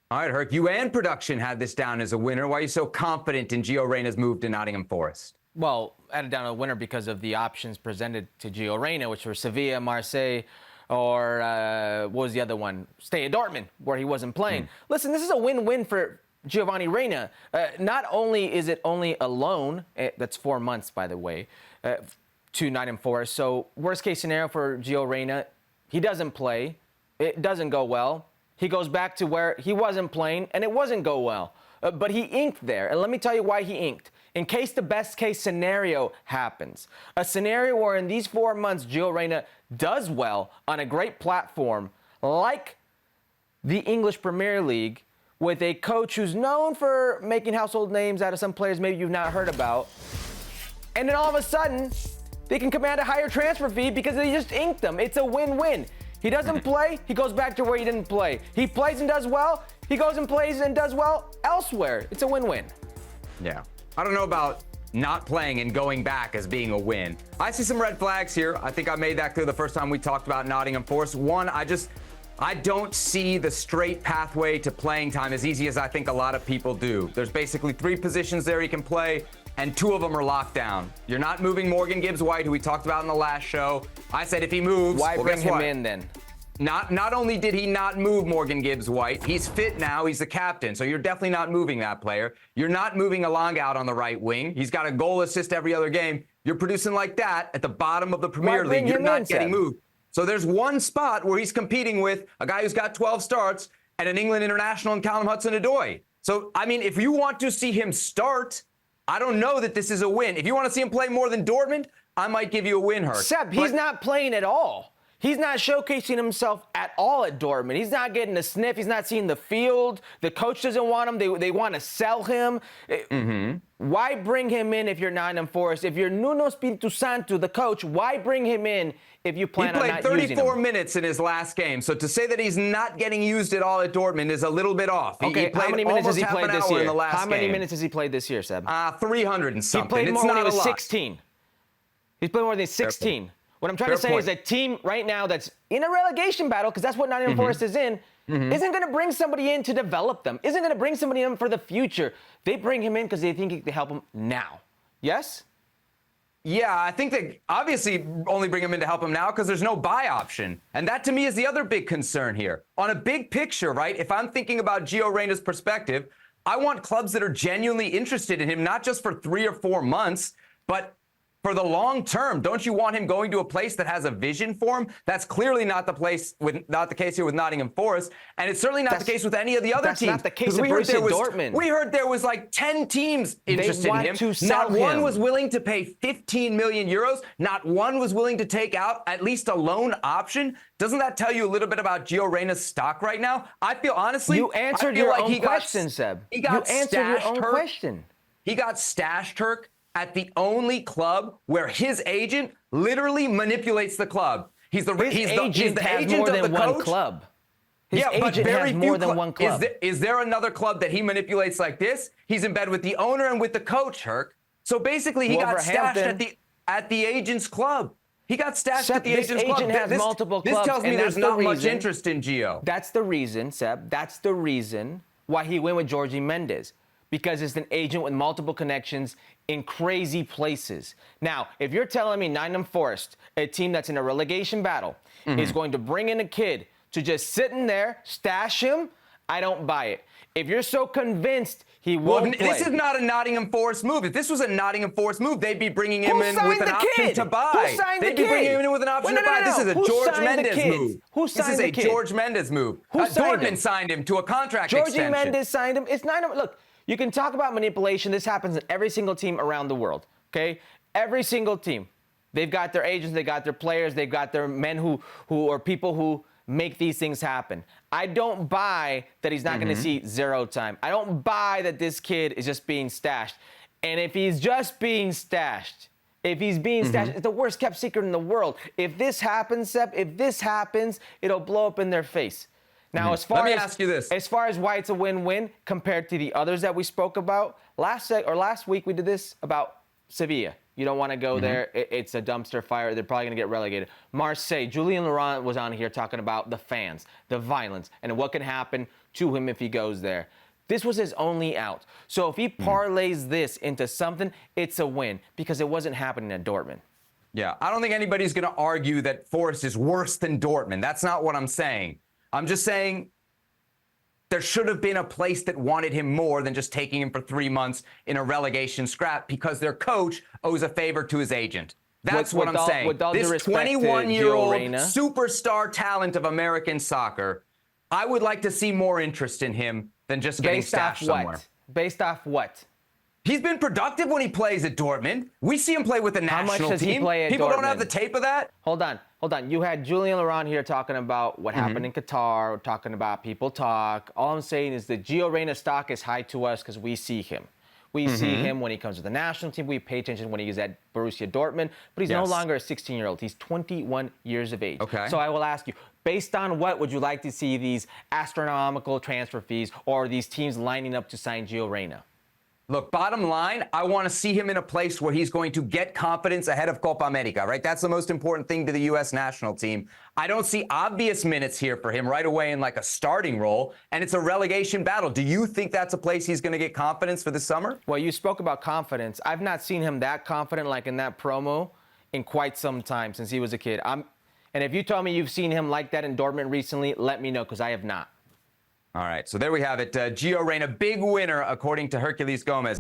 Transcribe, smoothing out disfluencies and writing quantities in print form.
All right, Herc, you and production had this down as a winner. Why are you so confident in Gio Reyna's move to Nottingham Forest? Well, I had it down a winner because of the options presented to Gio Reyna, which were Sevilla, Marseille, or what was the other one? Stay at Dortmund, where he wasn't playing. Listen, this is a win-win for Giovanni Reyna. Not only is it only a loan, that's 4 months, by the way, to Nottingham Forest. So worst case scenario for Gio Reyna, he doesn't play. It doesn't go well. He goes back to where he wasn't playing, and it wasn't go well. But he inked there, and let me tell you why he inked. In case the best case scenario happens, a scenario where in these 4 months Gio Reyna does well on a great platform like the English Premier League with a coach who's known for making household names out of some players maybe you've not heard about, and then all of a sudden they can command a higher transfer fee because they just inked them. It's a win-win. He doesn't play, he goes back to where he didn't play. He plays and does well, he goes and plays and does well elsewhere. It's a win-win. Yeah. I don't know about not playing and going back as being a win. I see some red flags here. I think I made that clear the first time we talked about Nottingham Forest. One, I don't see the straight pathway to playing time as easy as I think a lot of people do. There's basically 3 positions there he can play, and 2 of them are locked down. You're not moving Morgan Gibbs-White, who we talked about in the last show. I said if he moves, why bring him in then? Not only did he not move Morgan Gibbs-White, he's fit now, he's the captain, so you're definitely not moving that player. You're not moving Alanga out on the right wing. He's got a goal assist every other game. You're producing like that at the bottom of the Premier League. You're not getting moved. So there's one spot where he's competing with a guy who's got 12 starts and an England international in Callum Hudson-Odoi. So, I mean, if you want to see him start, I don't know that this is a win. If you want to see him play more than Dortmund, I might give you a win, Herc. Seb, he's not playing at all. He's not showcasing himself at all at Dortmund. He's not getting a sniff. He's not seeing the field. The coach doesn't want him. They want to sell him. Why bring him in if you're Nottingham Forest? If you're Nuno Espirito Santo, the coach, why bring him in if you plan on not using him? He played 34 minutes in his last game. So to say that he's not getting used at all at Dortmund is a little bit off. Okay, how many minutes has he played this year? How many minutes has he played this year, Seb? 300 and something. He played more when he was 16. He's played more than 16. What I'm trying to say is a team right now that's in a relegation battle, because that's what Nottingham Forest is in, isn't going to bring somebody in to develop them, isn't going to bring somebody in for the future. They bring him in because they think he can help them now. Yes? Yeah, I think they obviously only bring him in to help him now because there's no buy option. And that, to me, is the other big concern here. On a big picture, right, if I'm thinking about Gio Reyna's perspective, I want clubs that are genuinely interested in him, not just for 3 or 4 months, but for the long term. Don't you want him going to a place that has a vision for him? That's clearly not the case here with Nottingham Forest, and it's certainly not the case with any of the other teams. That's not the case with Borussia Dortmund. We heard there was like 10 teams interested in him. Not one was willing to pay 15 million euros. Not one was willing to take out at least a loan option. Doesn't that tell you a little bit about Gio Reyna's stock right now? I feel honestly, you answered your own question, Seb. He got question. He got stashed, Herc, at the only club where his agent literally manipulates the club. He's the agent more of than the one coach. Club. His Yeah, but agent very has more than one club. Is there another club that he manipulates like this? He's in bed with the owner and with the coach, Herc. So basically, he got stashed at the agent's club. He got stashed at the agent's club. Agent has multiple clubs. This tells me there's not much interest in Gio. That's the reason, Seb. That's the reason why he went with Jorge Mendes. Because it's an agent with multiple connections in crazy places. Now, if you're telling me Nottingham Forest, a team that's in a relegation battle, is going to bring in a kid to just sit in there, stash him, I don't buy it. If you're so convinced he won't play. This is not a Nottingham Forest move. If this was a Nottingham Forest move, they'd be bringing him in with an option to buy. They'd be bringing him in with an option to buy. This is a George Mendes move. This is a George Mendes move. Dortmund signed him to a contract extension. George Mendes signed him. It's not. Look. You can talk about manipulation. This happens in every single team around the world, okay? Every single team. They've got their agents, they got their players, they've got their men who are people who make these things happen. I don't buy that he's not going to see 0 time. I don't buy that this kid is just being stashed. And if he's just being stashed, it's the worst kept secret in the world. If this happens, Seb, it'll blow up in their face. Now, as far as why it's a win-win compared to the others that we spoke about, last week we did this about Sevilla. You don't want to go there. It's a dumpster fire. They're probably going to get relegated. Marseille, Julien Laurent was on here talking about the fans, the violence, and what can happen to him if he goes there. This was his only out. So if he parlays this into something, it's a win because it wasn't happening at Dortmund. Yeah, I don't think anybody's going to argue that Forest is worse than Dortmund. That's not what I'm saying. I'm just saying there should have been a place that wanted him more than just taking him for 3 months in a relegation scrap because their coach owes a favor to his agent. That's what I'm saying. This 21-year-old superstar talent of American soccer, I would like to see more interest in him than just getting stashed somewhere. Based off what? He's been productive when he plays at Dortmund. We see him play with the national team. How much does he play at People Dortmund? don't have the tape of that? Hold on. You had Julian Laurent here talking about what happened in Qatar, talking about people talk. All I'm saying is that Gio Reyna's stock is high to us because we see him. We see him when he comes to the national team. We pay attention when he's at Borussia Dortmund. But he's no longer a 16-year-old. He's 21 years of age. Okay. So I will ask you, based on what would you like to see these astronomical transfer fees or these teams lining up to sign Gio Reyna? Look, bottom line, I want to see him in a place where he's going to get confidence ahead of Copa America, right? That's the most important thing to the U.S. national team. I don't see obvious minutes here for him right away in like a starting role, and it's a relegation battle. Do you think that's a place he's going to get confidence for this summer? Well, you spoke about confidence. I've not seen him that confident like in that promo in quite some time since he was a kid. And if you tell me you've seen him like that in Dortmund recently, let me know because I have not. All right, so there we have it. Gio Reyna, big winner according to Herculez Gomez.